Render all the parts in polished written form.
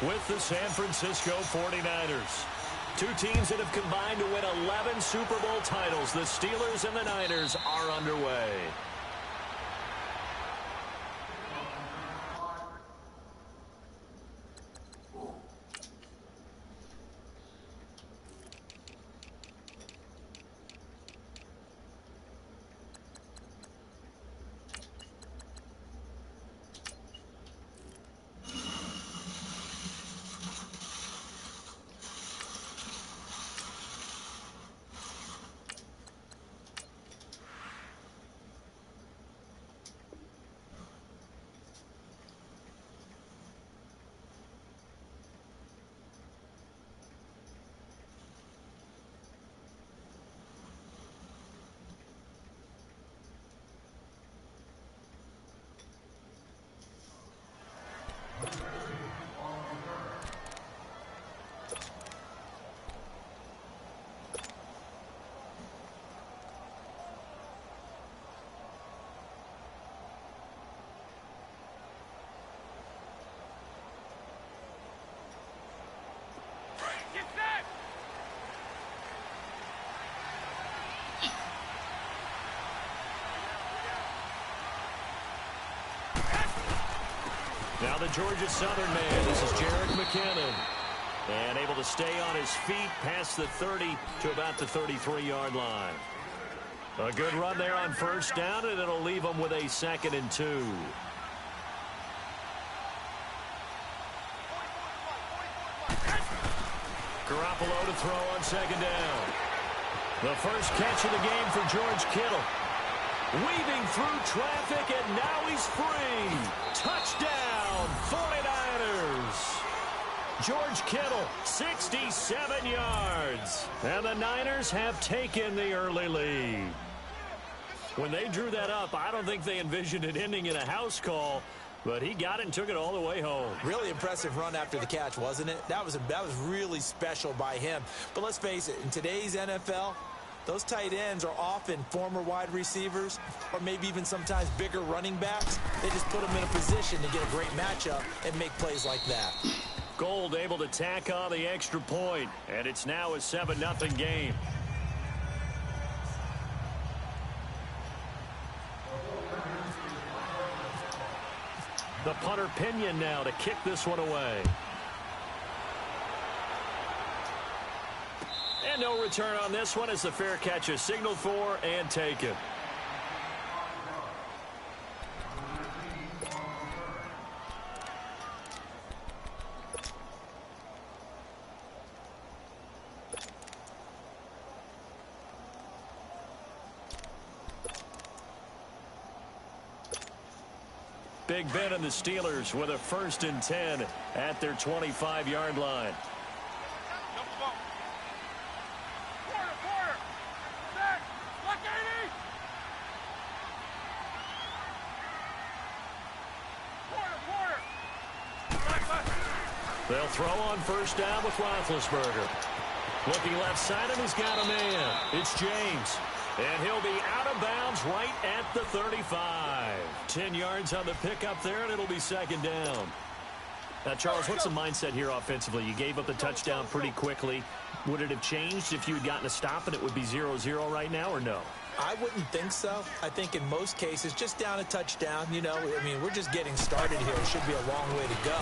with the San Francisco 49ers. Two teams that have combined to win 11 Super Bowl titles. The Steelers and the Niners are underway. Now the Georgia Southern man, this is Jerick McKinnon. And able to stay on his feet past the 30 to about the 33-yard line. A good run there on first down, and it'll leave him with a 2nd and 2. Garoppolo to throw on 2nd down. The first catch of the game for George Kittle. Weaving through traffic, and now he's free. Touchdown, 49ers. George Kittle, 67 yards. And the Niners have taken the early lead. When they drew that up, I don't think they envisioned it ending in a house call, but he got it and took it all the way home. Really impressive run after the catch, wasn't it? That was really special by him. But let's face it, in today's NFL, those tight ends are often former wide receivers or maybe even sometimes bigger running backs. They just put them in a position to get a great matchup and make plays like that. Gold able to tack on the extra point, and it's now a 7-0 game. The punter Pinion now to kick this one away. And no return on this one as the fair catch is signaled for and taken. Big Ben and the Steelers with a 1st and 10 at their 25-yard line. They'll throw on first down with Roethlisberger. Looking left side, and he's got a man. It's James. And he'll be out of bounds right at the 35. 10 yards on the pickup there, and it'll be 2nd down. Now, Charles, what's the mindset here offensively? You gave up the touchdown pretty quickly. Would it have changed if you had gotten a stop and it would be 0-0 right now, or no? I wouldn't think so. I think in most cases, just down a touchdown, you know, I mean, we're just getting started here. It should be a long way to go.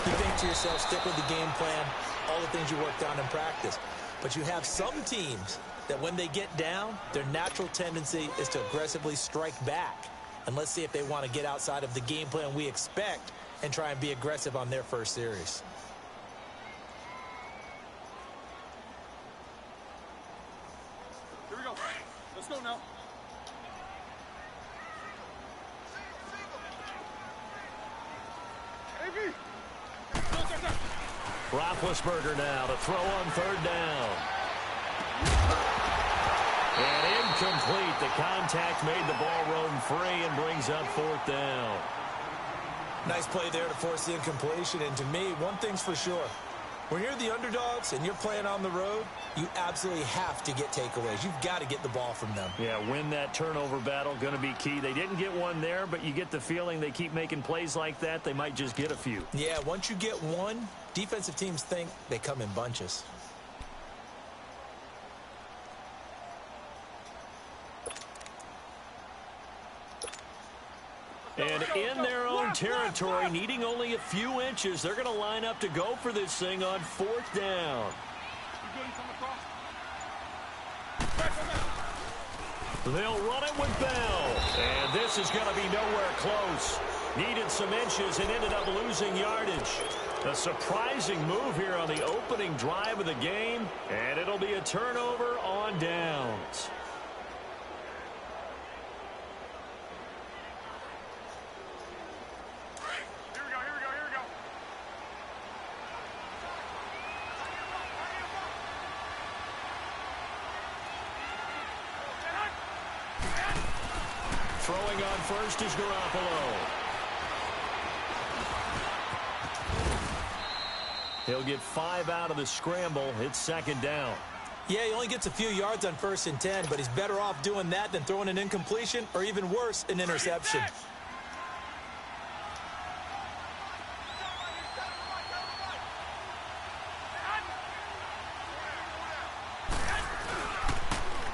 You think to yourself, stick with the game plan, all the things you worked on in practice. But you have some teams that when they get down, their natural tendency is to aggressively strike back. And let's see if they want to get outside of the game plan we expect and try and be aggressive on their first series. Here we go. Let's go now. Roethlisberger now to throw on 3rd down. And incomplete. The contact made the ball roam free and brings up 4th down. Nice play there to force the incompletion. And to me, one thing's for sure. When you're the underdogs and you're playing on the road, you absolutely have to get takeaways. You've got to get the ball from them. Yeah, win that turnover battle, going to be key. They didn't get one there, but you get the feeling they keep making plays like that, they might just get a few. Yeah, once you get one, Defensive teams think they come in bunches. And in their own territory, needing only a few inches, they're going to line up to go for this thing on 4th down. They'll run it with Bell. And this is going to be nowhere close. Needed some inches and ended up losing yardage. A surprising move here on the opening drive of the game. And it'll be a turnover on downs. Throwing on first is Garoppolo. He'll get 5 out of the scramble. It's 2nd down. Yeah, he only gets a few yards on 1st and 10, but he's better off doing that than throwing an incompletion or even worse, an interception.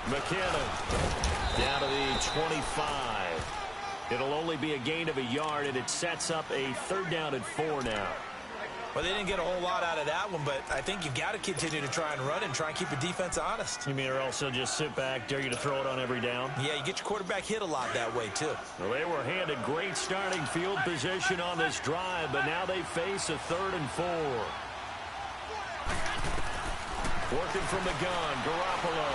McKinnon down to the 25. It'll only be a gain of a yard, and it sets up a 3rd down and 4 now. Well, they didn't get a whole lot out of that one, but I think you've got to continue to try and run and try and keep the defense honest. You mean or also just sit back, dare you to throw it on every down? Yeah, you get your quarterback hit a lot that way, too. Well, they were handed great starting field position on this drive, but now they face a 3rd and 4. Working from the gun, Garoppolo.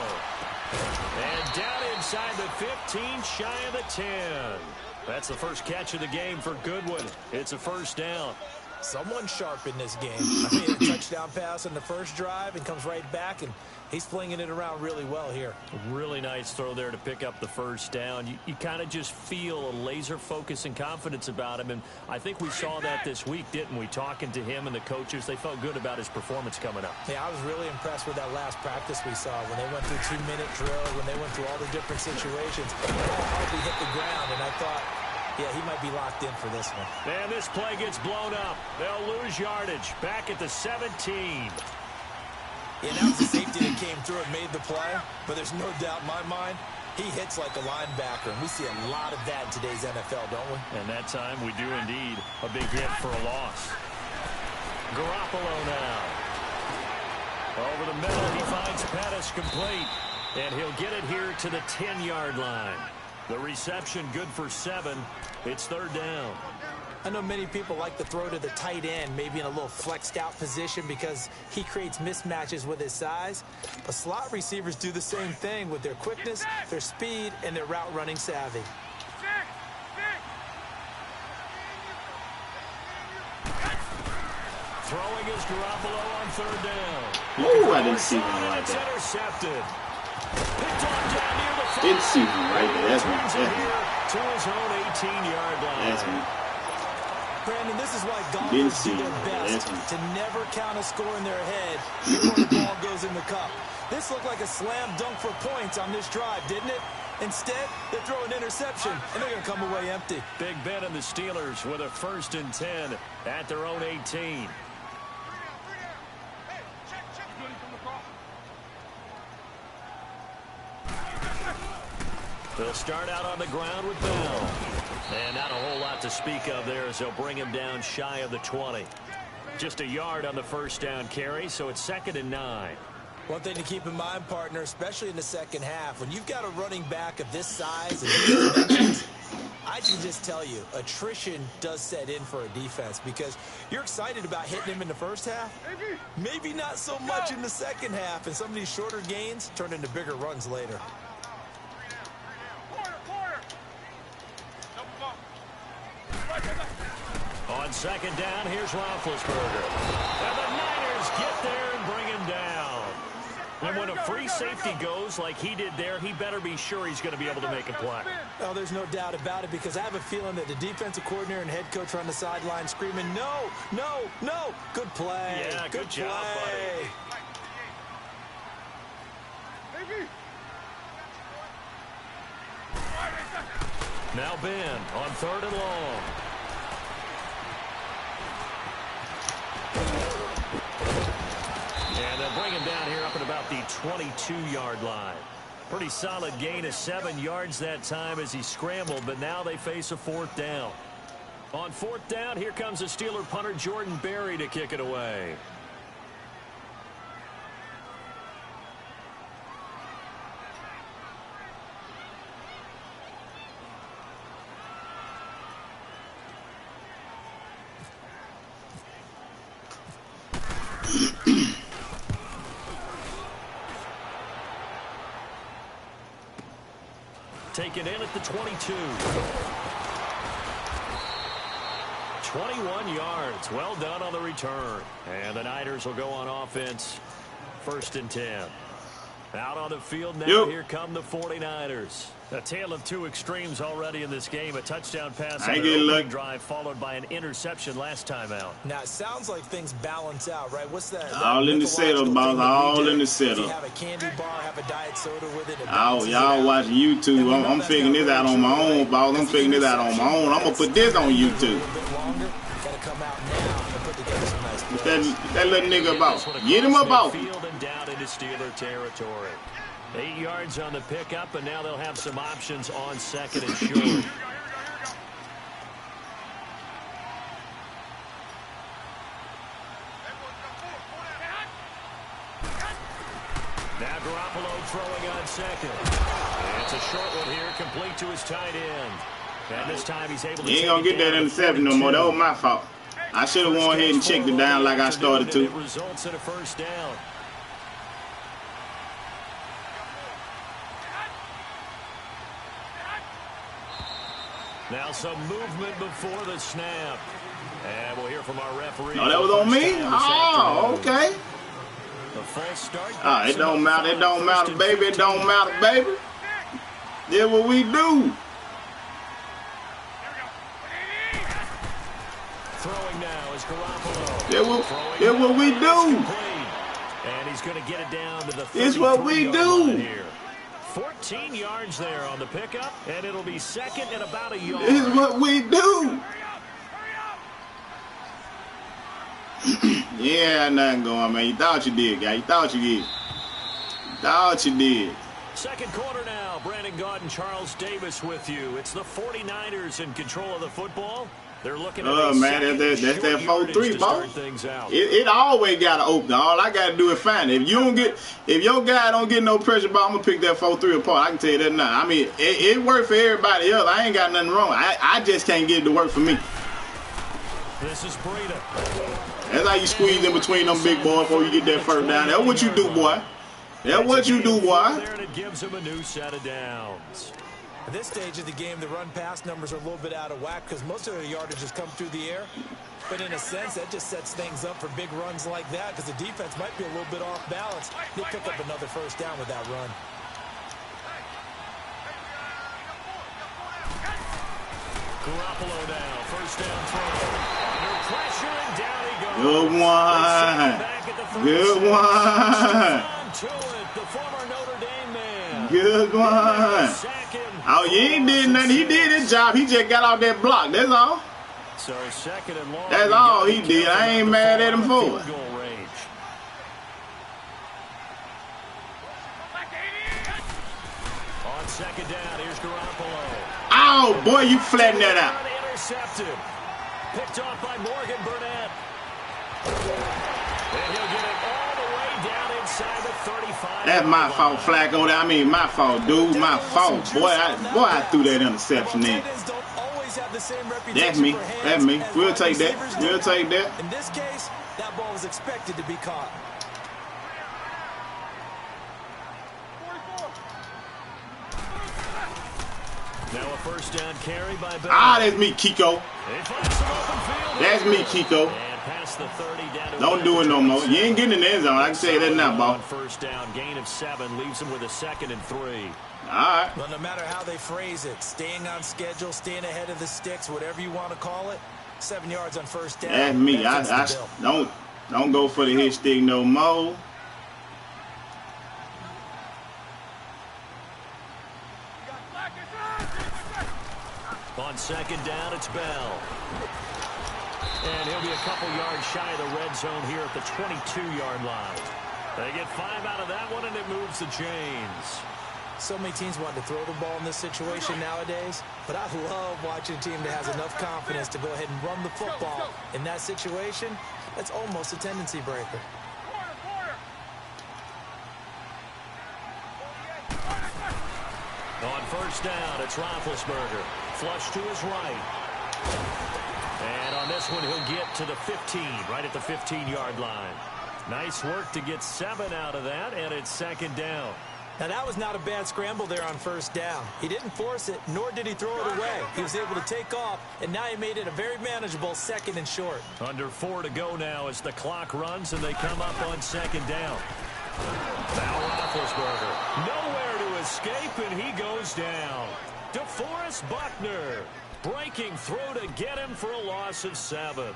And down inside the 15, shy of the 10. That's the first catch of the game for Goodwin. It's a 1st down. Someone sharp in this game. I mean, a touchdown pass on the first drive and comes right back, and he's flinging it around really well here. Really nice throw there to pick up the 1st down. You kind of just feel a laser focus and confidence about him, and I think we saw that this week, didn't we? Talking to him and the coaches, they felt good about his performance coming up. Yeah, I was really impressed with that last practice we saw when they went through 2-minute drill, when they went through all the different situations. They all hardly hit the ground, and I thought, yeah, he might be locked in for this one. And this play gets blown up. They'll lose yardage. Back at the 17. Yeah, that was the safety that came through and made the play. But there's no doubt in my mind, he hits like a linebacker. And we see a lot of that in today's NFL, don't we? And that time we do indeed. A big hit for a loss. Garoppolo now. Over the middle, he finds Pettis complete. And he'll get it here to the 10-yard line. The reception good for 7. It's 3rd down. I know many people like to throw to the tight end, maybe in a little flexed out position because he creates mismatches with his size. But slot receivers do the same thing with their quickness, their speed, and their route running savvy. Throwing is Garoppolo on 3rd down. Ooh, I didn't see one like that. Intercepted. Picked off down near the Didn't see one right there. That's me. to his own 18-yard line. That's me. Brandon, this is why golfers do their best to never count a score in their head before the ball goes in the cup. This looked like a slam dunk for points on this drive, didn't it? Instead, they throw an interception, and they're going to come away empty. Big Ben and the Steelers with a 1st and 10 at their own 18. They'll start out on the ground with Bell. And not a whole lot to speak of there as they'll bring him down shy of the 20. Just a yard on the 1st down carry, so it's 2nd and 9. One thing to keep in mind, partner, especially in the second half, when you've got a running back of this size and these dimensions, I can just tell you, attrition does set in for a defense because you're excited about hitting him in the first half. Maybe not so much in the second half, and some of these shorter gains turn into bigger runs later. On 2nd down, here's Roethlisberger. And the Niners get there and bring him down. And when a free safety goes like he did there, he better be sure he's going to be able to make a play. Oh, there's no doubt about it because I have a feeling that the defensive coordinator and head coach are on the sideline screaming, no, no, no. Good play. Yeah, good job, play. Buddy. Now Ben on 3rd and long. they'll bring him down here up at about the 22-yard line. Pretty solid gain of 7 yards that time as he scrambled, but now they face a 4th down. On 4th down, here comes the Steeler punter Jordan Berry to kick it away. Taken in at the 22. 21 yards. Well done on the return. And the Niners will go on offense. 1st and 10. Out on the field now. Here come the 49ers. A tale of 2 extremes already in this game. A touchdown pass on the opening drive followed by an interception last time out. Now, it sounds like things balance out, right? What's that? All in the setup, boss. All in the setup. You have a candy bar, have a diet soda with it. Y'all watch YouTube. I'm figuring this out on my own, boss. I'm figuring this out on my own. I'm going to put this on YouTube. That little nigga about. Get him about. Field and down into Steeler territory. 8 yards on the pickup, and now they'll have some options on 2nd and short. Now Garoppolo throwing on 2nd. It's a short one here, complete to his tight end. And this time he's able to. You ain't gonna get that interception no more. That was my fault. I should have went ahead and checked it down like I started to. It results in a 1st down. Now some movement before the snap. And we'll hear from our referee. Oh, that was on me? Oh, okay. The false start. Oh, it don't matter. It don't matter, baby. It don't matter, baby. Yeah, what we do. Throwing now is Garoppolo. Yeah, what we do. And he's going to get it down to the It's what we do. here. 14 yards there on the pickup, and it'll be 2nd and about a yard. It's what we do. Yeah, nothing going, man. You thought you did, guy. You thought you did. You thought you did. 2nd quarter now. Brandon Gaud and Charles Davis with you. It's the 49ers in control of the football. They're looking at man, that's that 4-3 ball. It always got to open. All I got to do is find it. If your guy don't get no pressure ball, I'm gonna pick that 4-3 apart. I can tell you that now. I mean, it worked for everybody else. I ain't got nothing wrong. I just can't get it to work for me. This is Breida. That's how you squeeze in between them big boys before you get that 1st down. That's what you do, boy. That's what you do, boy. There, and it gives him a new set of downs. At this stage of the game, the run-pass numbers are a little bit out of whack because most of their yardage has come through the air. But in a sense, that just sets things up for big runs like that because the defense might be a little bit off balance. They'll pick up another 1st down with that run. Garoppolo now, 1st down throw. Under pressure, and down he goes. Good one. Good one. The former Notre Dame man. Good one. Oh, you ain't did nothing. He did his job. He just got out that block. That's all. So 2nd and long. That's all he did. I ain't mad at him for it. On 2nd down, here's Garoppolo. Oh, boy, you flatten that out. Intercepted. Picked off by Morgan Burnett. And he'll get it all the way down inside the 35. That's my fault, Flacco. I mean, my fault, dude. My fault. Boy, I threw that interception in. That's me. That's me. We'll take that. We'll take that. In this case, that ball was expected to be caught. Now a 1st down carry by Bell. Ah, that's me, Kiko. That's me, Kiko. And past the 30 down to don't do it no more. You ain't getting in the end zone. I can tell you that now, ball. 1st down, gain of 7, leaves him with a 2nd and 3. All right. Well, no matter how they phrase it, staying on schedule, staying ahead of the sticks, whatever you want to call it, 7 yards on 1st down. That's me. I don't go for the hit stick no more. On 2nd down, it's Bell. And he'll be a couple yards shy of the red zone here at the 22-yard line. They get 5 out of that one, and it moves the chains. So many teams want to throw the ball in this situation nowadays, but I love watching a team that has enough confidence to go ahead and run the football. In that situation, that's almost a tendency breaker. On first down, it's Roethlisberger. Flush to his right. And on this one, he'll get to the 15, right at the 15-yard line. Nice work to get 7 out of that, and it's second down. Now, that was not a bad scramble there on first down. He didn't force it, nor did he throw it away. He was able to take off, and now he made it a very manageable 2nd and short. Under 4 to go now as the clock runs, and they come up on second down. Now Roethlisberger, nowhere to escape, and he goes down. DeForest Buckner, breaking through to get him for a loss of 7.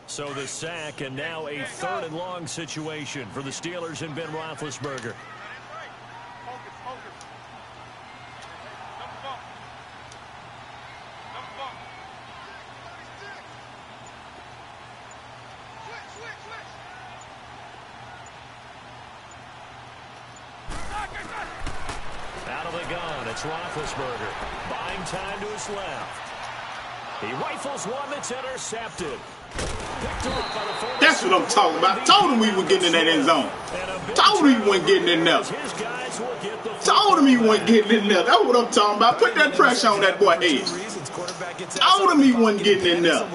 So the sack, and now a 3rd and long situation for the Steelers and Ben Roethlisberger. Out of the gun, it's Roethlisberger. Buying time to his left. He rifles one that's intercepted. That's what I'm talking about. Told him we were getting in that end zone. Told him he wasn't getting in there. Told him he wasn't getting in there. That's what I'm talking about. Put that pressure on that boy head. Told him he wasn't getting in there.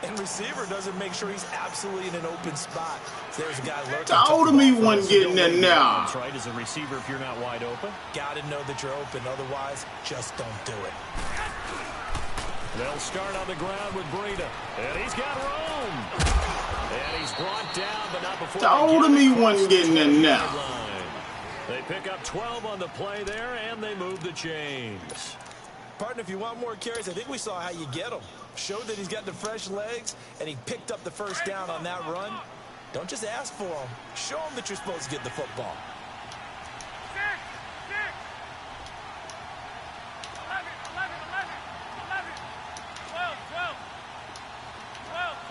And receiver doesn't make sure he's absolutely in an open spot. There's a guy lurking. Told him he wasn't getting in there. That's right, as a receiver, if you're not wide open. Got to know that you're open. Otherwise, just don't do it. They'll start on the ground with Breida. And he's got room. And he's brought down, but not before. Told him he wasn't getting in there. They pick up 12 on the play there, and they move the chains. Partner, if you want more carries, I think we saw how you get them. Showed that he's got the fresh legs, and he picked up the first down on that run. Don't just ask for them. Show them that you're supposed to get the football.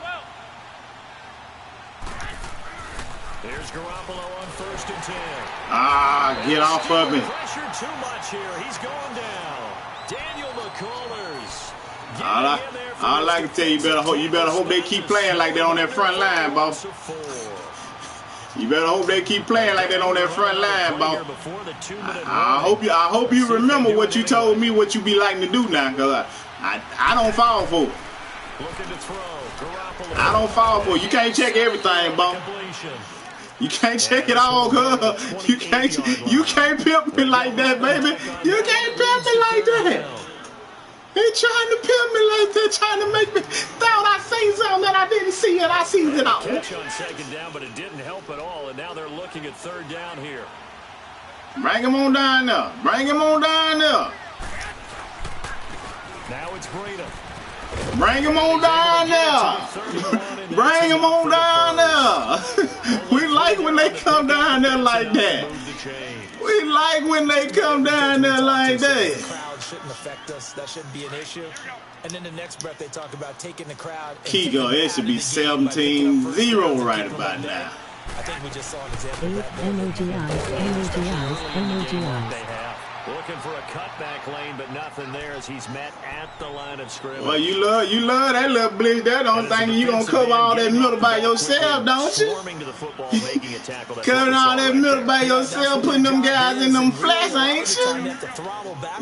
12. Here's Garoppolo on 1st and 10. Get off of me. Pressure too much here. He's going down. Daniel McCullers. All I can tell you, you better hope they keep playing like that on that front line, boss. You better hope they keep playing like that on that front line, boss. I hope you remember what you told me, what you be liking to do now, cause I don't fall for it. I don't fall for it. You can't check everything, boss. You can't check it all, cuz. You can't pimp me like that, baby. You can't pimp me like that. They trying to pimp me like that, trying to make me thought I seen something that I didn't see, and I seen it all. Catch on 2nd down, but it didn't help at all, and now they're looking at 3rd down here. Bring him on down there. Bring him on down there. Now it's Breida. Bring him on down there. Bring him on down there. We like when they come down there like that. We like when they come down there like that. Shouldn't affect us. That shouldn't be an issue. And then the next breath they talk about taking the crowd. Kigo, it should be 17-0 right about now. I think we just saw an example of that. Looking for a cutback lane, but nothing there as he's met at the line of scrimmage. Well, you love that little blitz there. Don't think you gonna cover all that middle by yourself, don't you? Covering all that middle by yourself, putting them guys in them flats, ain't you?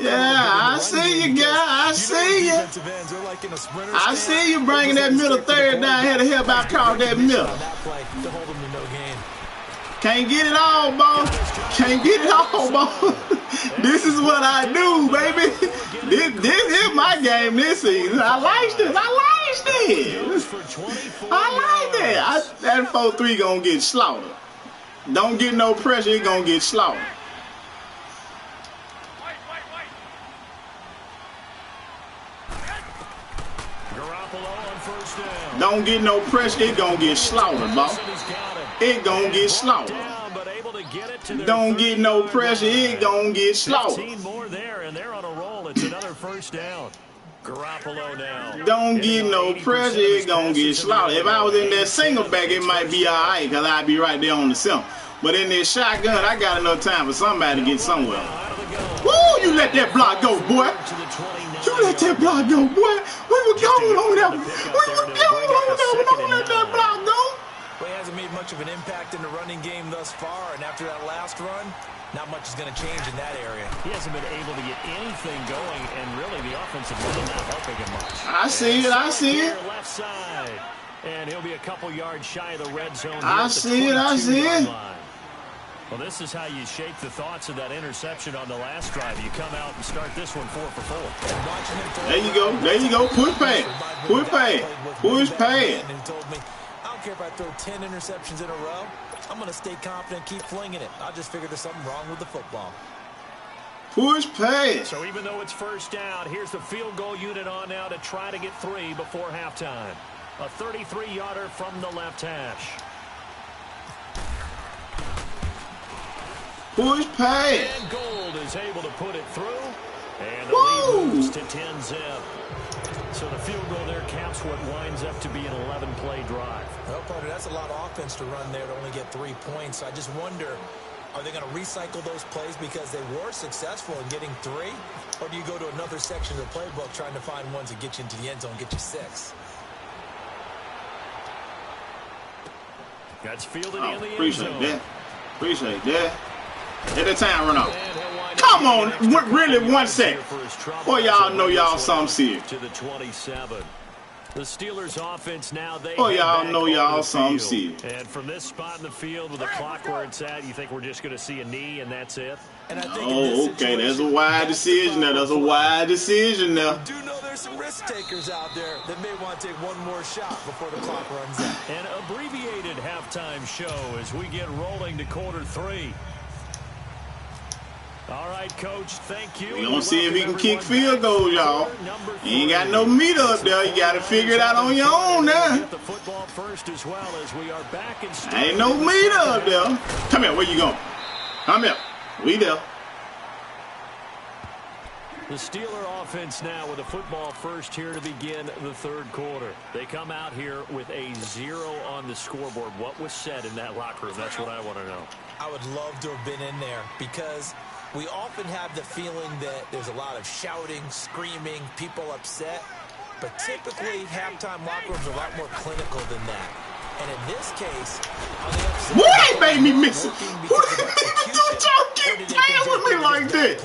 Yeah, I see you, guy. I see you. I see you bringing that middle 3rd down here to help out call that middle. Can't get it all, boss. Can't get it all, boss. This is what I do, baby. This is my game this season. I like this. I like that. That 4-3 gonna get slaughtered. Don't get no pressure. It gonna get slaughtered. Don't get no pressure. It gonna get slaughtered, boss. It gonna get slaughtered. But able to get it don't get no pressure, it gonna get slaughtered. 15 more there, and they're on a roll. It's another first down. Garoppolo now. Don't get no pressure, it gonna get slaughtered. If I was in that single back, it might be all right, because I'd be right there on the center. But in this shotgun, I got enough time for somebody to get somewhere. Woo, you let that block go, boy. You let that block go, boy. We were going on that. We were going on that. Don't let that block go. Well, he hasn't made much of an impact in the running game thus far, and after that last run, not much is going to change in that area. He hasn't been able to get anything going, and really the offensive line not helping him much. I see it, I see it. Left side, and he'll be a couple yards shy of the red zone. I see it, I see it. Well, this is how you shape the thoughts of that interception on the last drive. You come out and start this one 4 for 4. There you go, there you go. Push pad, push pad, push pad. I don't care if I throw 10 interceptions in a row. I'm going to stay confident, keep flinging it. I just figured there's something wrong with the football. Push pad. So even though it's first down, here's the field goal unit on now to try to get 3 before halftime. A 33-yarder from the left hash. Push pad. And Gold is able to put it through. And the lead moves to 10-zip. So the field goal there caps what winds up to be an 11-play drive. Well, partner, that's a lot of offense to run there to only get 3 points. I just wonder, are they going to recycle those plays because they were successful in getting 3? Or do you go to another section of the playbook trying to find ones that get you into the end zone, get you 6? That's fielded in the end zone. Appreciate that. Appreciate that. Let the time run out. Come on, really 1 second. Boy, y'all know y'all something serious. To the 27. The Steelers offense now, boy, y'all know y'all something serious. And from this spot in the field with the clock where it's at, you think we're just going to see a knee and that's it? And I think oh, okay, that's a wide decision now. That's a wide decision now. I do know there's some risk takers out there that may want to take one more shot before the clock runs out. An abbreviated halftime show as we get rolling to quarter 3. All right, Coach, thank you. We're going to see if he can kick field goals, y'all. You ain't got no meat up there. You got to figure it out on your own now. Ain't no meat up there. Come here, where you going? Come here. We there. The Steeler offense now with a football first here to begin the 3rd quarter. They come out here with a 0 on the scoreboard. What was said in that locker room? That's what I want to know. I would love to have been in there because we often have the feeling that there's a lot of shouting, screaming, people upset. But typically, halftime locker rooms are a lot more clinical than that. And in this case, are they upset? What made me miss it? Y'all keep playing with me like that?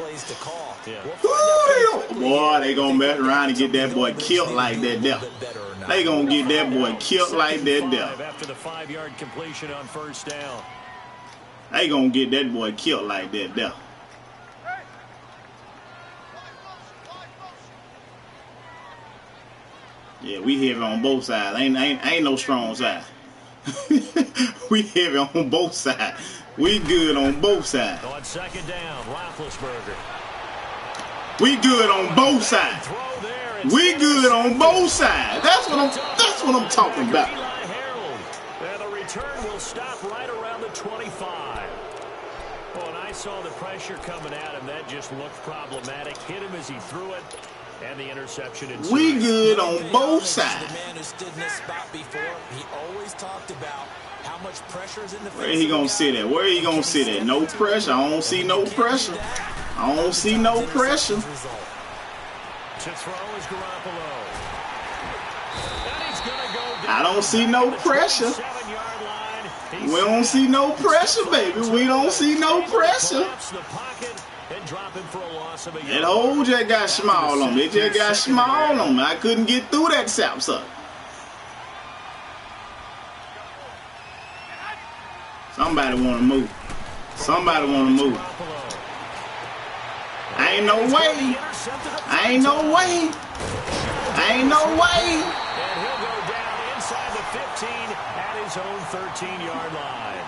Boy, they gonna mess around and get that boy killed like that there. They gonna get that boy killed like that there. After the 5-yard completion on first down. They gonna get that boy killed like that there. Yeah, we heavy on both sides. Ain't no strong side. We heavy on both sides. We good on both sides. On 2nd down, Roethlisberger. We good on both sides. We good on both sides. That's what I'm talking about. And the return will stop right around the 25. Oh, and I saw the pressure coming at him. That just looked problematic. Hit him as he threw it. And the interception inside. We good on both sides. The man who stood in this spot before, he always talked about how much pressure is in the face. Where he gonna sit at? Where he gonna sit at? No pressure. I don't see no pressure. I don't see no pressure. To throw is Garoppolo. And he's gonna go down. I don't see no pressure. We don't see no pressure, baby. We don't see no pressure. That hole just got small on me. It just got small on me. I couldn't get through that sapsucker. Somebody want to move. Somebody want to move. Ain't no way. Ain't no way. Ain't no way. And he'll go down inside the 15 at his own 13-yard line.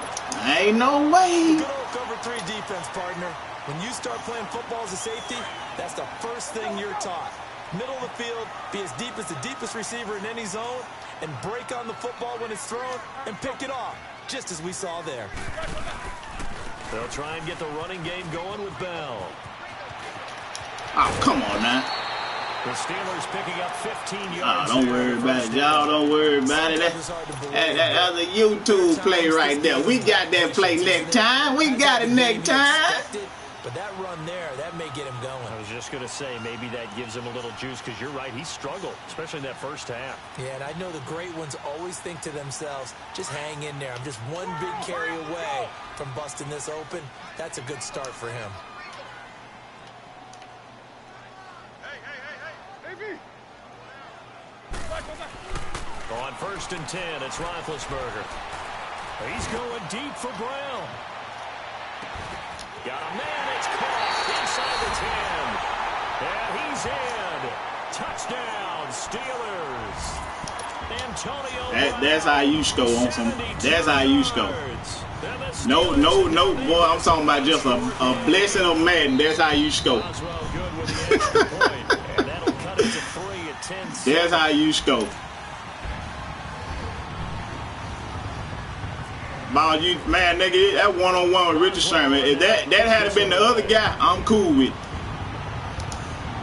Ain't no way. Good old cover 3 defense, partner. When you start playing football as a safety, that's the first thing you're taught. Middle of the field, be as deep as the deepest receiver in any zone, and break on the football when it's thrown and pick it off, just as we saw there. They'll try and get the running game going with Bell. Oh, come on now. The Steelers picking up 15 yards. Oh, don't worry about it, y'all. Don't worry about it. That's a YouTube play right there. We got that play next time. We got it next time. But that run there, that may get him going. I was just going to say, maybe that gives him a little juice, because you're right, he struggled, especially in that first half. Yeah, and I know the great ones always think to themselves, just hang in there. I'm just one big carry away from busting this open. That's a good start for him. On 1st and 10, it's Roethlisberger. He's going deep for Brown. Got a man, it's caught inside the 10. And he's in. Touchdown, Steelers. Antonio. That's how you score on some. That's how you score. No, boy. I'm talking about just a blessing of Madden. That's how you score. That's how you score. Ball, you man, nigga, that one-on-one with Richard Sherman. If that had been the other guy, I'm cool with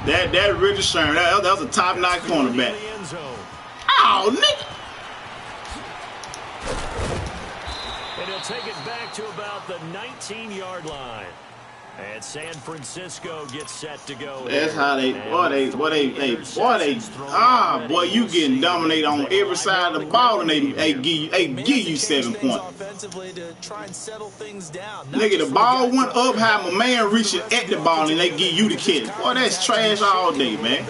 it. That Richard Sherman, that was a top-notch cornerback. Oh, nigga. And he'll take it back to about the 19-yard line. And San Francisco gets set to go. That's how they, boy, you getting dominated on every side of the ball, and they give you 7 points. Nigga, the ball went up high, my man reaching at the ball, and they give you the catch. Boy, that's trash all day, man.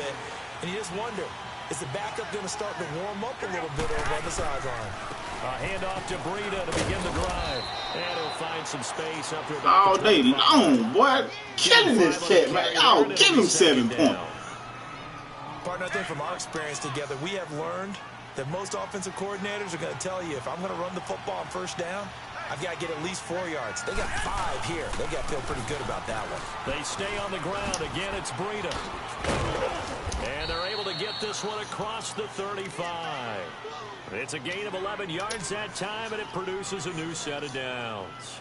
And you just wonder, is the backup going to start to warm up a little bit over on the sideline? A handoff to Breida to begin the drive. And he'll find some space up to about all day long, boy. Killing this cat, man. Oh, give him 7 points. Partner, I think from our experience together, we have learned that most offensive coordinators are going to tell you, if I'm going to run the football on 1st down, I've got to get at least 4 yards. They got 5 here. They got to feel pretty good about that one. They stay on the ground. Again, it's Breida. And they're able to get this one across the 35. It's a gain of 11 yards that time, and it produces a new set of downs.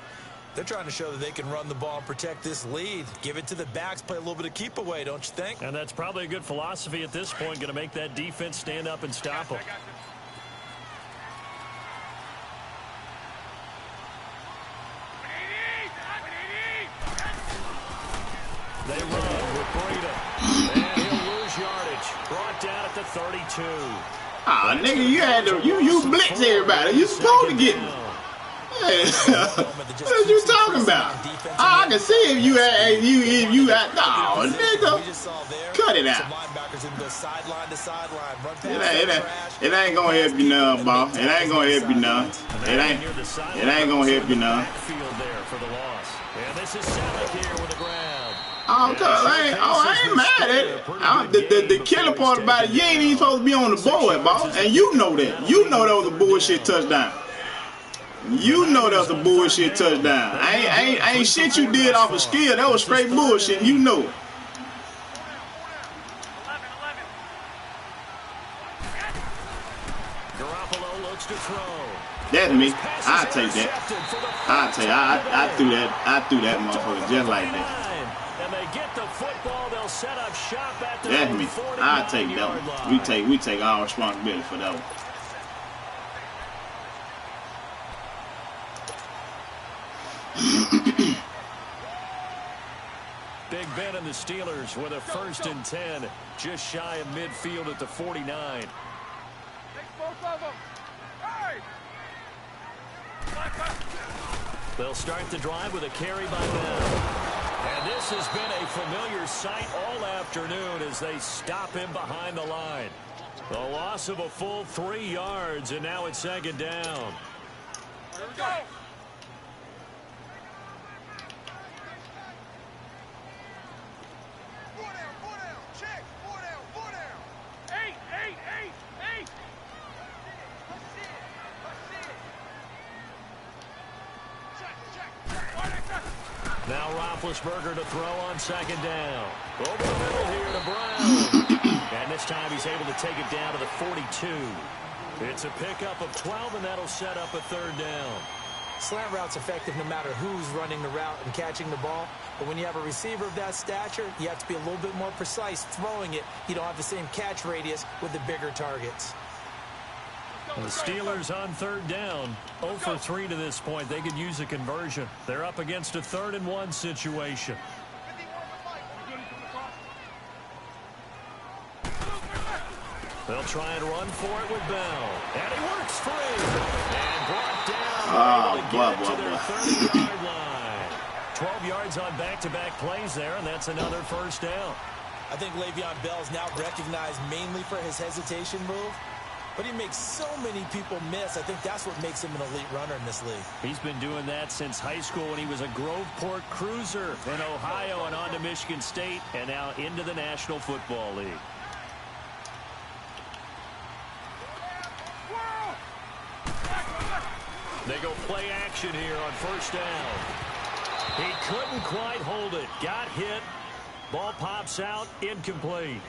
They're trying to show that they can run the ball and protect this lead. Give it to the backs, play a little bit of keep away, don't you think? And that's probably a good philosophy at this point, going to make that defense stand up and stop them. They run with Breida. And he'll lose yardage. Brought down at the 32. Ah, nigga, you blitz everybody. You supposed to get me. Yeah. What are you talking about? I can see if you had no, nigga. Cut it out. It ain't gonna help you none, boss. It ain't gonna help you none. It ain't gonna help you none. And this is Selleck here with the ground. Oh, I ain't mad at it. The killer part about it, you ain't even supposed to be on the board, boss. And you know that. You know that was a bullshit touchdown. You know that was a bullshit touchdown. Ain't shit you did off of skill. That was straight bullshit. You know it. Garoppolo looks to throw. That's me. I take that. I threw that motherfucker just like that. That's me. I take that one. We take all responsibility for that one. Big Ben and the Steelers with a 1st and 10, just shy of midfield at the 49. Take both of them. Hey! They'll start the drive with a carry by Bell. And this has been a familiar sight all afternoon as they stop him behind the line. The loss of a full 3 yards, and now it's 2nd down. Here we go. Now Roethlisberger to throw on 2nd down. Over the middle here to Brown. And this time he's able to take it down to the 42. It's a pickup of 12, and that'll set up a 3rd down. Slant route's effective no matter who's running the route and catching the ball. But when you have a receiver of that stature, you have to be a little bit more precise throwing it. You don't have the same catch radius with the bigger targets. The Steelers on third down, 0 for 3 to this point. They could use a conversion. They're up against a 3rd and 1 situation. They'll try and run for it with Bell. And he works free. And brought down. To their 30-yard line. 12 yards on back-to-back plays there, and that's another first down. I think Le'Veon Bell's now recognized mainly for his hesitation move. But he makes so many people miss. I think that's what makes him an elite runner in this league. He's been doing that since high school when he was a Groveport Cruiser in Ohio and on to Michigan State and now into the National Football League. They go play action here on first down. He couldn't quite hold it. Got hit. Ball pops out. Incomplete.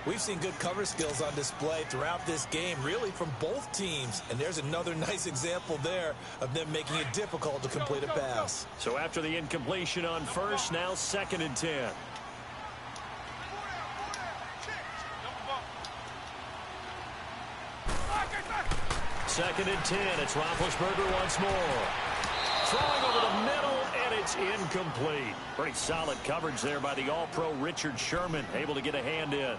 We've seen good cover skills on display throughout this game, really from both teams. And there's another nice example there of them making it difficult to complete a pass. So after the incompletion on first, now 2nd and 10. Second and 10. It's Roethlisberger once more. Throwing over the middle, and it's incomplete. Pretty solid coverage there by the All-Pro Richard Sherman, able to get a hand in.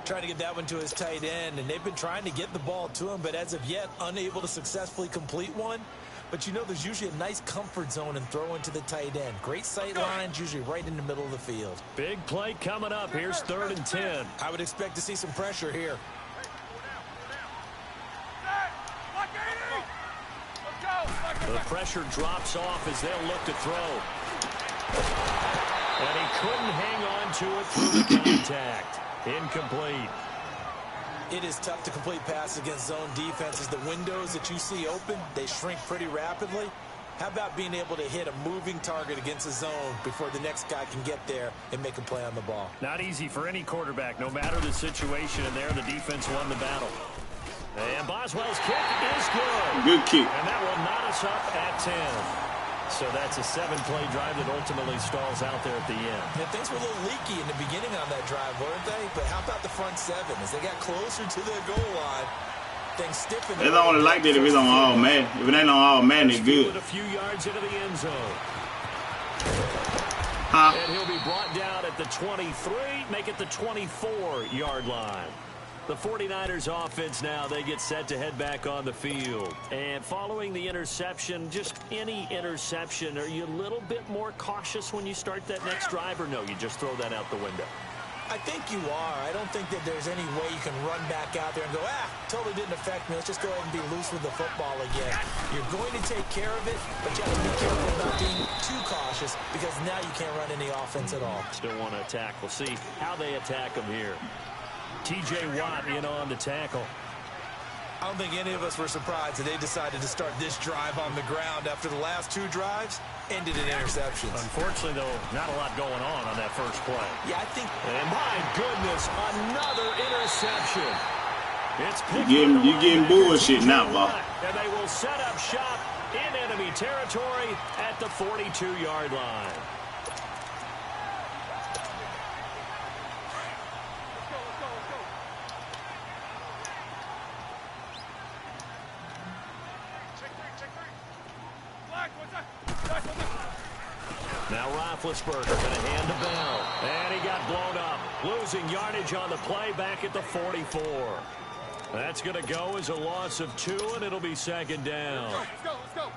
Trying to get that one to his tight end, and they've been trying to get the ball to him, but as of yet, unable to successfully complete one. But you know there's usually a nice comfort zone and throw into the tight end. Great sight lines, usually right in the middle of the field. Big play coming up. Here's 3rd and 10. I would expect to see some pressure here. The pressure drops off as they'll look to throw. And he couldn't hang on to it through the contact. Incomplete. It is tough to complete passes against zone defenses. The windows that you see open, they shrink pretty rapidly. How about being able to hit a moving target against a zone before the next guy can get there and make a play on the ball? Not easy for any quarterback, no matter the situation. And there, the defense won the battle. And Boswell's kick is good. Good kick. And that will knot us up at 10. So that's a 7-play drive that ultimately stalls out there at the end. Yeah, things were a little leaky in the beginning on that drive, weren't they? But how about the front 7? As they got closer to the goal line, things stiffened. They don't only like that if it's on all man. If it ain't on all man, it's good. A few yards into the end zone. Huh? And he'll be brought down at the 23, make it the 24-yard line. The 49ers offense now, they get set to head back on the field. And following the interception, just any interception, are you a little bit more cautious when you start that next drive, or no, you just throw that out the window? I think you are. I don't think that there's any way you can run back out there and go, totally didn't affect me. Let's just go ahead and be loose with the football again. You're going to take care of it, but you have to be careful about being too cautious because now you can't run any offense at all. Still want to attack. We'll see how they attack them here. T.J. Watt in on the tackle. I don't think any of us were surprised that they decided to start this drive on the ground after the last 2 drives ended in interceptions. Unfortunately, though, not a lot going on that first play. Yeah, I think. And my goodness, another interception. It's you getting bullshit now, Bob. And they will set up shop in enemy territory at the 42-yard line. Now Roethlisberger going to hand to Bell. And he got blown up. Losing yardage on the play back at the 44. That's going to go as a loss of 2, and it'll be 2nd down. Let's go, let's go.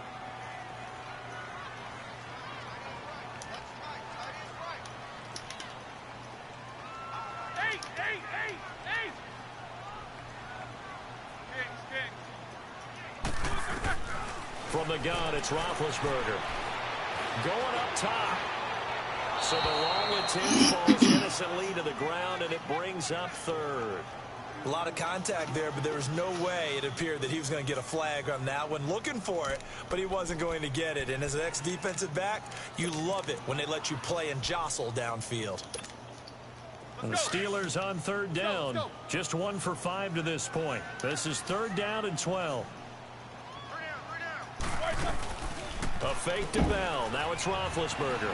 From the gun, it's Roethlisberger. Going up top. So the long attempt falls innocently to the ground, and it brings up 3rd. A lot of contact there, but there was no way it appeared that he was going to get a flag on that one. Looking for it, but he wasn't going to get it. And as an ex-defensive back, you love it when they let you play and jostle downfield. And the Steelers on 3rd down. Just 1 for 5 to this point. This is 3rd down and 12. Right A fake to Bell. Now it's Roethlisberger.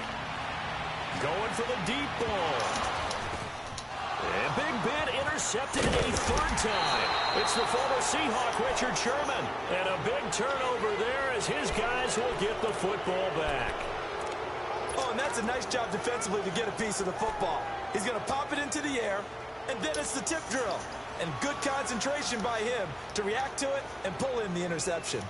Going for the deep ball. And Big Ben intercepted a third time. It's the former Seahawk, Richard Sherman. And a big turnover there as his guys will get the football back. Oh, and that's a nice job defensively to get a piece of the football. He's going to pop it into the air, and then it's the tip drill. And good concentration by him to react to it and pull in the interception.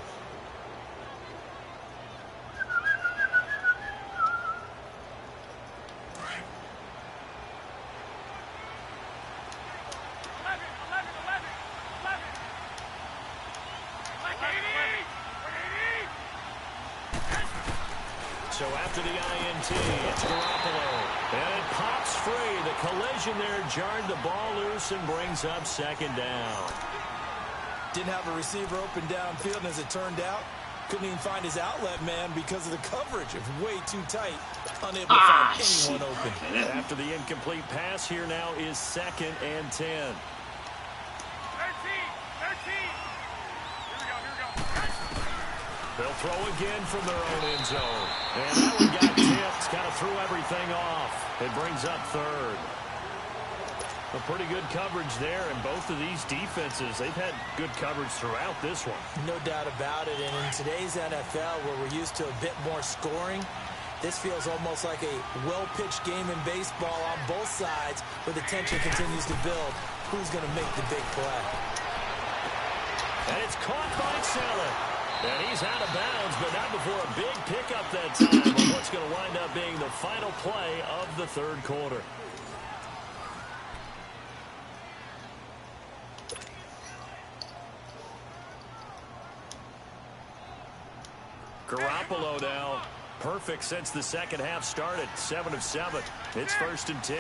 So after the INT, it's Garoppolo. And it pops free. The collision there jarred the ball loose and brings up second down. Didn't have a receiver open downfield, and as it turned out, couldn't even find his outlet man because of the coverage. It was way too tight. Unable to find anyone open. After the incomplete pass, here now is 2nd and 10. 13. They'll throw again from their own end zone. And that one got tipped. Kind of threw everything off. It brings up 3rd. A pretty good coverage there, and both of these defenses, they've had good coverage throughout this one. No doubt about it, and in today's NFL, where we're used to a bit more scoring, this feels almost like a well-pitched game in baseball on both sides, where the tension continues to build. Who's going to make the big play? And it's caught by Saleh. And he's out of bounds, but not before a big pickup that time on what's going to wind up being the final play of the 3rd quarter. Garoppolo now, perfect since the second half started, 7 of 7. It's 1st and 10.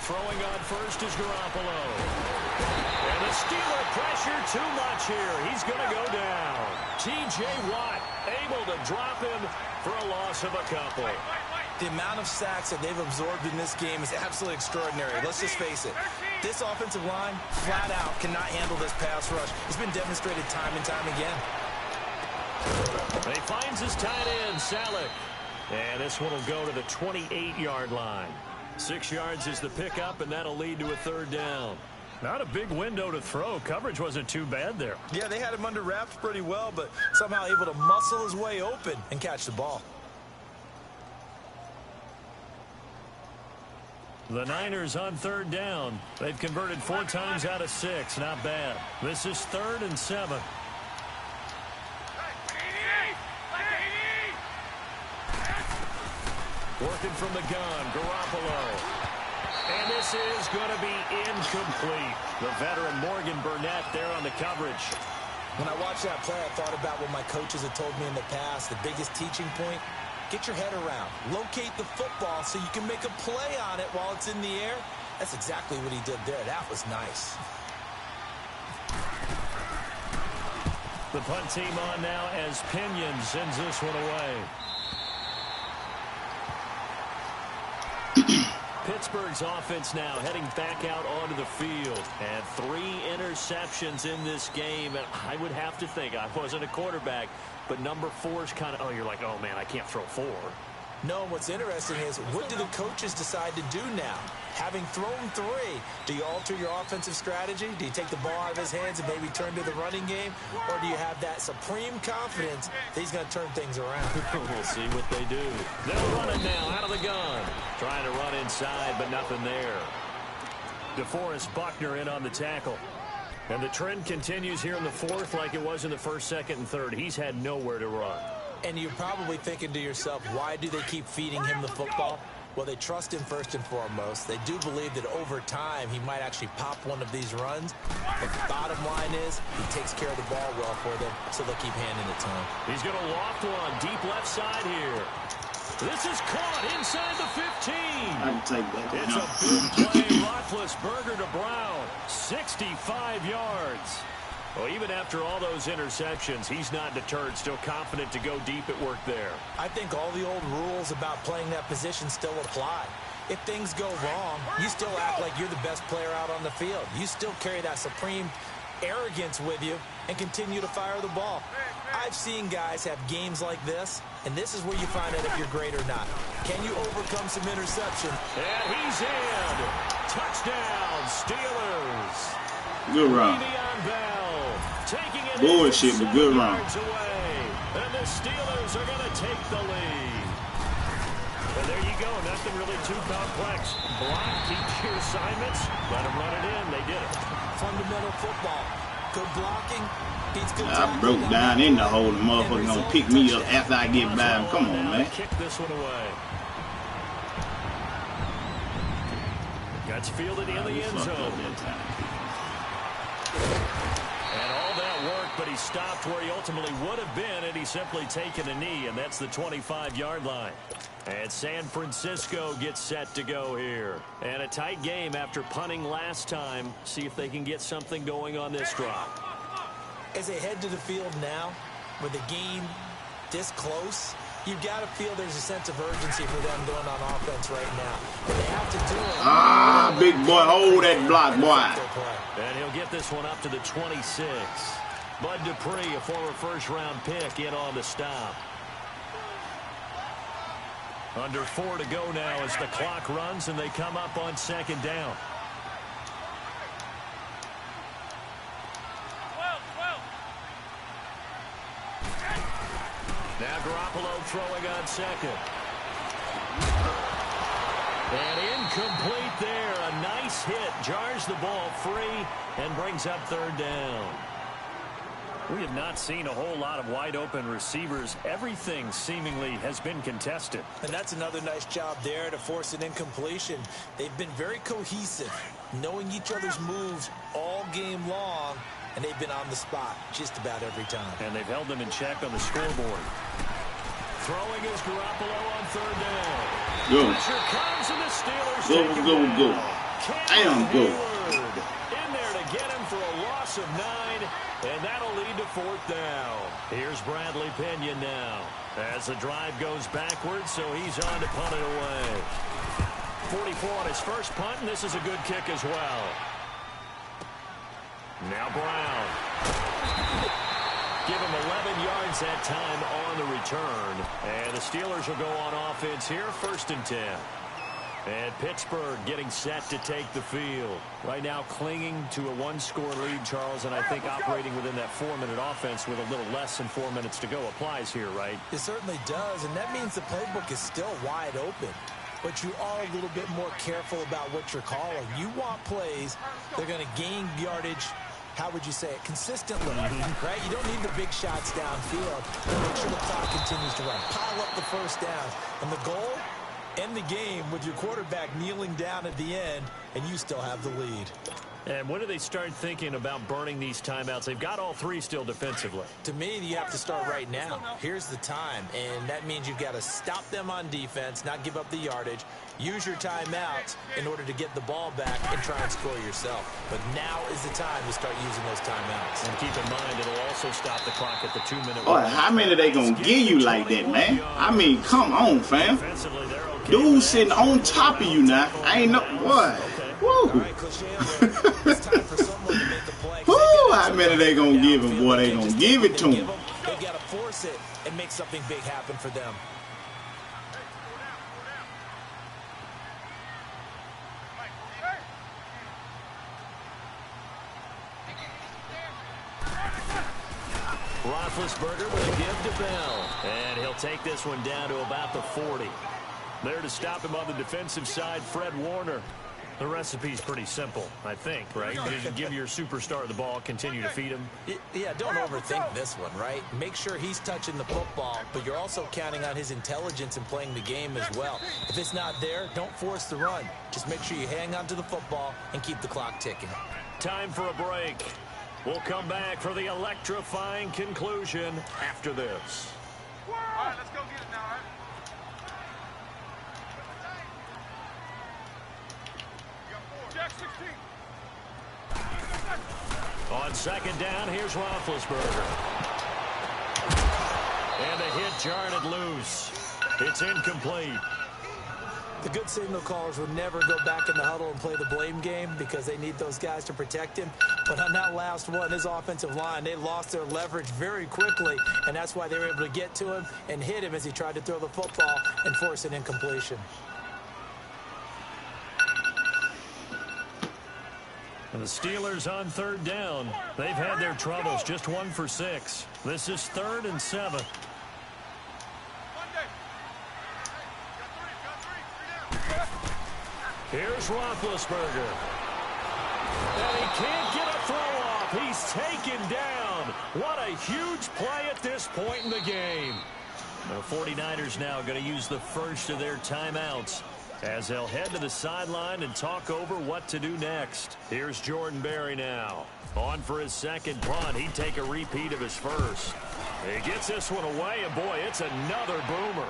Throwing on first is Garoppolo. And the Steeler pressure too much here. He's going to go down. T.J. Watt able to drop him for a loss of a couple. The amount of sacks that they've absorbed in this game is absolutely extraordinary. Let's just face it. This offensive line, flat out, cannot handle this pass rush. It's been demonstrated time and time again. He finds his tight end, Saleh. And this one will go to the 28-yard line. 6 yards is the pickup, and that'll lead to a 3rd down. Not a big window to throw. Coverage wasn't too bad there. Yeah, they had him under wraps pretty well, but somehow able to muscle his way open and catch the ball. The Niners on 3rd down. They've converted 4 times out of 6. Not bad. This is 3rd and 7. Working from the gun, Garoppolo. And this is going to be incomplete. The veteran Morgan Burnett there on the coverage. When I watched that play, I thought about what my coaches had told me in the past. The biggest teaching point, get your head around. Locate the football so you can make a play on it while it's in the air. That's exactly what he did there. That was nice. The punt team on now as Pinion sends this one away. Pittsburgh's offense now heading back out onto the field. And 3 interceptions in this game. And I would have to think, I wasn't a quarterback, but number 4 is kind of, oh, you're like, oh, man, I can't throw 4. No, what's interesting is, what do the coaches decide to do now? Having thrown 3, do you alter your offensive strategy? Do you take the ball out of his hands and maybe turn to the running game? Or do you have that supreme confidence that he's going to turn things around? We'll see what they do. They'll run it now out of the gun. Trying to run inside, but nothing there. DeForest Buckner in on the tackle. And the trend continues here in the 4th like it was in the 1st, 2nd, and 3rd. He's had nowhere to run. And you're probably thinking to yourself, why do they keep feeding him the football? Well, they trust him first and foremost. They do believe that over time he might actually pop one of these runs. But the bottom line is he takes care of the ball well for them, so they'll keep handing it to him. He's going to loft one deep left side here. This is caught inside the 15. I can take that. It's a big play. Roethlisberger to Brown. 65 yards. Well, even after all those interceptions, he's not deterred, still confident to go deep at work there. I think all the old rules about playing that position still apply. if things go wrong, you still act like you're the best player out on the field. You still carry that supreme arrogance with you and continue to fire the ball. I've seen guys have games like this, and this is where you find out if you're great or not. Can you overcome some interception? And he's in. Touchdown, Steelers. Good run. Taking it bullshit, but good run. Away. And the Steelers are going to take the lead. And there you go. Nothing really too complex. Block, teach your assignments. Let them run it in. They did it. Fundamental football. Good blocking. I broke down in the hole. The motherfucker gonna pick me up after I get by him. Come on, man. Kick this one away. Gets fielded in the end zone. And all that work, but he stopped where he ultimately would have been, and he's simply taken a knee, and that's the 25-yard line. And San Francisco gets set to go here. And a tight game after punting last time. See if they can get something going on this drive. As they head to the field now, with the game this close, you've got to feel there's a sense of urgency for them going on offense right now. They have to do it. Ah, big boy, hold that block, boy. And he'll get this one up to the 26. Bud Dupree, a former first-round pick, in on the stop. Under 4 to go now as the clock runs, and they come up on second down. Now Garoppolo throwing on second. And incomplete there. A nice hit. Jars the ball free and brings up third down. We have not seen a whole lot of wide-open receivers. Everything seemingly has been contested. And that's another nice job there to force an incompletion. They've been very cohesive, knowing each other's moves all game long, and they've been on the spot just about every time. And they've held them in check on the scoreboard. Throwing is Garoppolo on third down. Go. Pressure comes, and the Steelers Go. Damn, go. In there to get him for a loss of 9. And that'll lead to fourth down. Here's Bradley Pinion now. As the drive goes backwards, so he's on to punt it away. 44 on his first punt, and this is a good kick as well. Now Brown. Give him 11 yards that time on the return. And the Steelers will go on offense here, 1st and 10. And Pittsburgh getting set to take the field. Right now clinging to a 1-score lead, Charles, and I think operating within that 4-minute offense with a little less than 4 minutes to go applies here, right? It certainly does, and that means the playbook is still wide open. But you are a little bit more careful about what you're calling. You want plays that are going to gain yardage, how would you say it, consistently, right? You don't need the big shots downfield. Make sure the clock continues to run. Pile up the first down. And the goal? End the game with your quarterback kneeling down at the end, and you still have the lead. And when do they start thinking about burning these timeouts? They've got all 3 still defensively. To me, you have to start right now. Here's the time, and that means you've got to stop them on defense, not give up the yardage, use your timeouts in order to get the ball back and try and score yourself. But now is the time to start using those timeouts. And keep in mind, it'll also stop the clock at the 2-minute mark. How many they gonna give you like that, man? I mean, come on, fam. Dude sitting on top of you now. I ain't no what. Woo. Woo, how many they gonna give him, boy? They gonna give it to him. They gotta force it and make something big happen for them. Roethlisberger with a give to Bell. And he'll take this one down to about the 40. There to stop him on the defensive side, Fred Warner. The recipe's pretty simple, I think, right? You give your superstar the ball, continue to feed him. Yeah, don't overthink this one, right? Make sure he's touching the football, but you're also counting on his intelligence in playing the game as well. If it's not there, don't force the run. Just make sure you hang on to the football and keep the clock ticking. Time for a break. We'll come back for the electrifying conclusion after this. All right, let's go get it now, all right? Jack 16. On second down, here's Roethlisberger. And the hit jarred it loose. It's incomplete. The good signal callers would never go back in the huddle and play the blame game because they need those guys to protect him. But on that last one, his offensive line, they lost their leverage very quickly, and that's why they were able to get to him and hit him as he tried to throw the football and force an incompletion. And the Steelers on third down. They've had their troubles, just 1 for 6. This is 3rd and 7. Here's Roethlisberger. And he can't get a throw off. He's taken down. What a huge play at this point in the game. The 49ers now going to use the first of their timeouts as they'll head to the sideline and talk over what to do next. Here's Jordan Berry now. On for his second punt. He'd take a repeat of his first. He gets this one away, and boy, it's another boomer.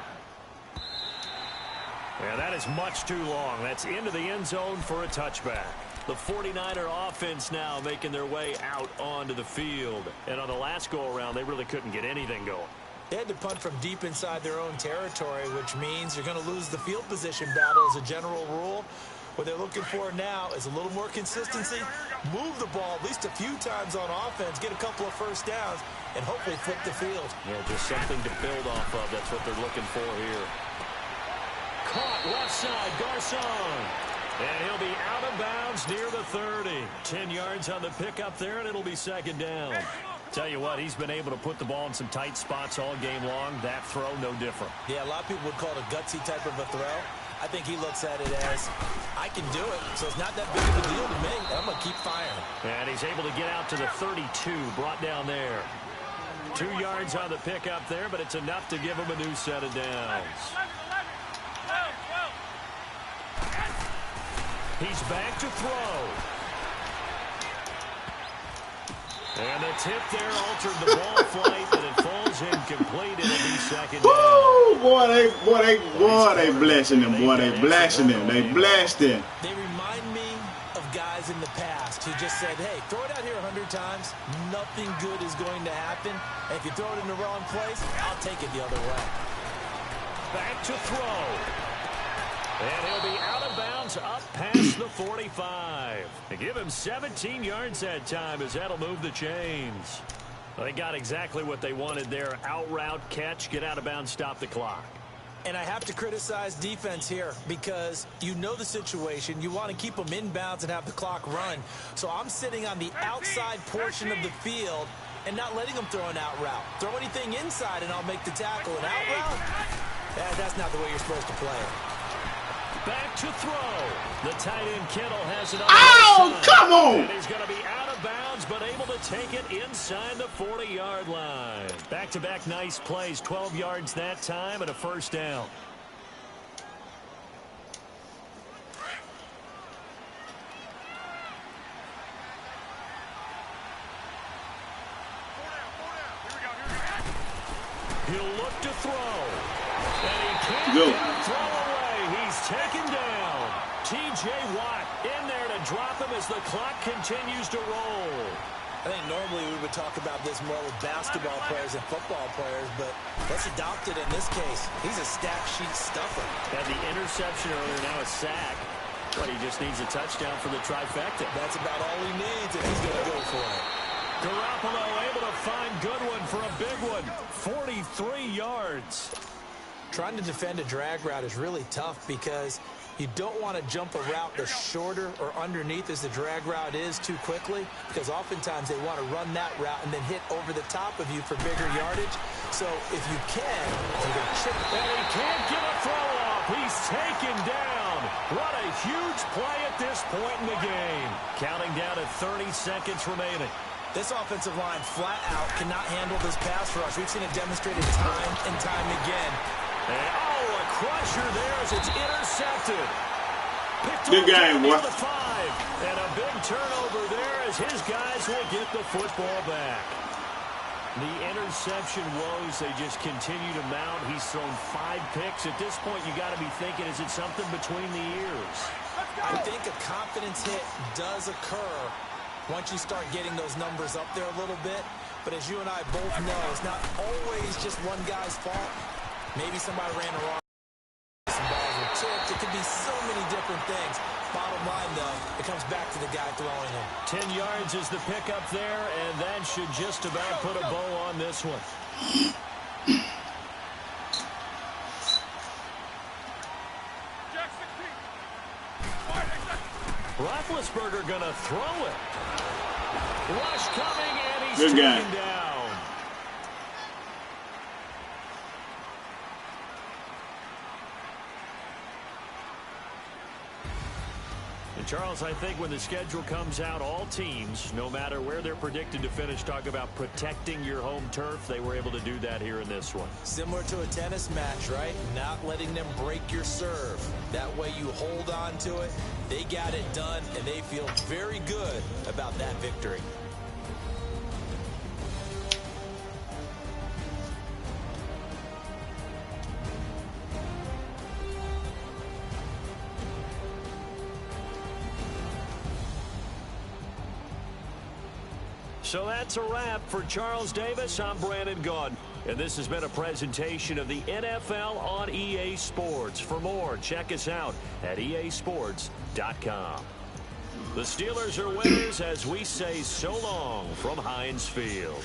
Yeah, that is much too long. That's into the end zone for a touchback. The 49er offense now making their way out onto the field. And on the last go-around, they really couldn't get anything going. They had to punt from deep inside their own territory, which means you're going to lose the field position battle as a general rule. What they're looking for now is a little more consistency, move the ball at least a few times on offense, get a couple of first downs, and hopefully flip the field. Yeah, just something to build off of. That's what they're looking for here. Caught left side, Garcon. And he'll be out of bounds near the 30. 10 yards on the pickup there, and it'll be second down. Tell you what, he's been able to put the ball in some tight spots all game long. That throw, no different. Yeah, a lot of people would call it a gutsy type of a throw. I think he looks at it as, I can do it, so it's not that big of a deal to me. I'm going to keep firing. And he's able to get out to the 32, brought down there. 2 yards on the pickup there, but it's enough to give him a new set of downs. He's back to throw. And the tip there altered the ball flight, and it falls incomplete. It'll be second down. Woo! Boy, they blessing him. Boy, they blessing him. They blessed him. They remind me of guys in the past who just said, hey, throw it out here 100 times. Nothing good is going to happen. And if you throw it in the wrong place, I'll take it the other way. Back to throw. And he'll be out of bounds up past the 45. They give him 17 yards that time as that'll move the chains. Well, they got exactly what they wanted there. Out route, catch, get out of bounds, stop the clock. And I have to criticize defense here because you know the situation. You want to keep them in bounds and have the clock run. So I'm sitting on the outside portion of the field and not letting them throw an out route. Throw anything inside and I'll make the tackle. An out route? That's not the way you're supposed to play it. Back to throw. The tight end Kittle has it on. Oh, come on! And he's going to be out of bounds, but able to take it inside the 40-yard line. Back-to-back nice plays. 12 yards that time and a first down. He'll look to throw. And he can't get the throw away. He's taken down. T.J. Watt in there to drop him as the clock continues to roll. I think normally we would talk about this more with basketball players and football players, but let's adopt it in this case. He's a stat sheet stuffer. Had the interception earlier, now a sack. But he just needs a touchdown for the trifecta. That's about all he needs, and he's going to go for it. Garoppolo able to find Goodwin for a big one. 43 yards. Trying to defend a drag route is really tough because you don't want to jump a route that's shorter or underneath as the drag route is too quickly, because oftentimes they want to run that route and then hit over the top of you for bigger yardage. So if you can, you can chip. And he can't get a throw off. He's taken down. What a huge play at this point in the game. Counting down at 30 seconds remaining. This offensive line flat out cannot handle this pass rush. We've seen it demonstrated time and time again. And, a crusher there as it's intercepted. Good game, boy. And a big turnover there as his guys will get the football back. The interception woes, they just continue to mount. He's thrown 5 picks. At this point, you got to be thinking, is it something between the ears? I think a confidence hit does occur once you start getting those numbers up there a little bit. But as you and I both know, it's not always just one guy's fault. Maybe somebody ran the wrong. Some balls were tipped. It could be so many different things. Bottom line, though, it comes back to the guy throwing them. 10 yards is the pickup there, and that should just about put a bow on this one. Roethlisberger going to throw it. Rush coming, and he's taken down. And Charles, I think when the schedule comes out, all teams, no matter where they're predicted to finish, talk about protecting your home turf. They were able to do that here in this one. Similar to a tennis match, right? Not letting them break your serve. That way you hold on to it. They got it done, and they feel very good about that victory. So that's a wrap for Charles Davis. I'm Brandon Gaudin, and this has been a presentation of the NFL on EA Sports. For more, check us out at easports.com. The Steelers are winners as we say so long from Heinz Field.